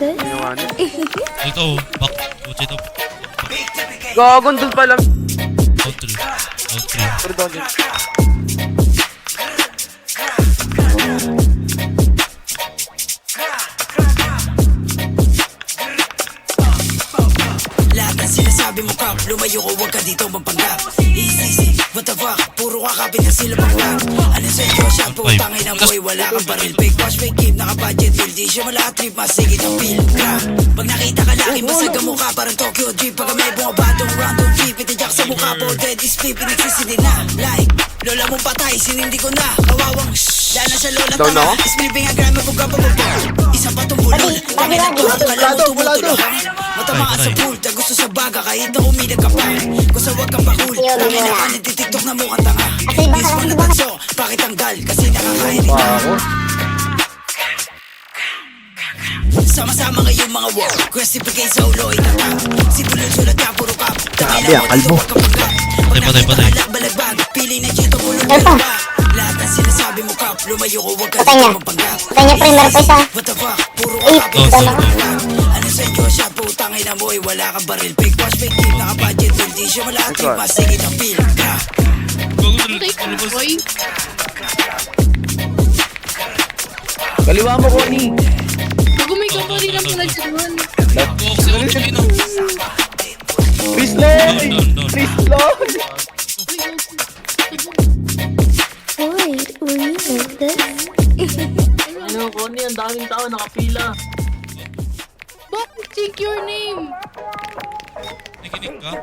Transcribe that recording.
this? Ito, back. Watch ito. Gagon dun pa lang. Down 3. Down 3. Pero down din. Lahat ng sinasabi mo kap, lumayo ko, huwag ka dito mapanggap. Easy, what the fuck, puro kakapit na sila panggap. Ano sa iyo siya, putangin ang boy, wala kang baril. Fake wash, fake game, naka-budget bill. Di siya mala-trip, masigit ang feel. Pag nakita ka laki, masag ang mukha, parang Tokyo Jeep. Pag may bumabatong random jeep, itinjak sa mukha po, dead is flip, pinagsisindi na. Like, lola mong patay, sinindi ko na. Kawawang shhh, dala sa lola tanga. Ispliping ang grime, buga pa buga. Isang patong bulol, tangin ang tuhap, kala mo tumutulo. Matamaan sa pool, gusto sa baga kahit na umilag ka pa. Gusto wag kang bakul, tangin na ka nagtitiktok na mukhang tanga. Yes mo na tanso, bakit tanggal? Kasi nakakairita. Sama-sama ngayong mga walk, Questifigate sa ulo itatap. Sibulan sulat ka, puro kap. Tangin na mo dito wag kang panggap. Pag nakita ka balagbag, pili na dito mulong ba. Lahat ng sinasabi mo kap, lumayo ko, wag ka dito mapanggap. Kanya primer pa isa. What the fuck, puro kakapit. Ano sa iyo siya, putangin na mo, wala kang baril. Fake wash, fake game, naka-budget bill. Di siya mala-trip, masigit ang feel. Kaliwa mo, Connie. Gumay ka pa rin ang pinagsasaman. Please, Lloyd! Please, Lloyd! Wait, will you make this? Ano, Connie, ang daming tao nakapila. Bakit take your name? Nakinig ka?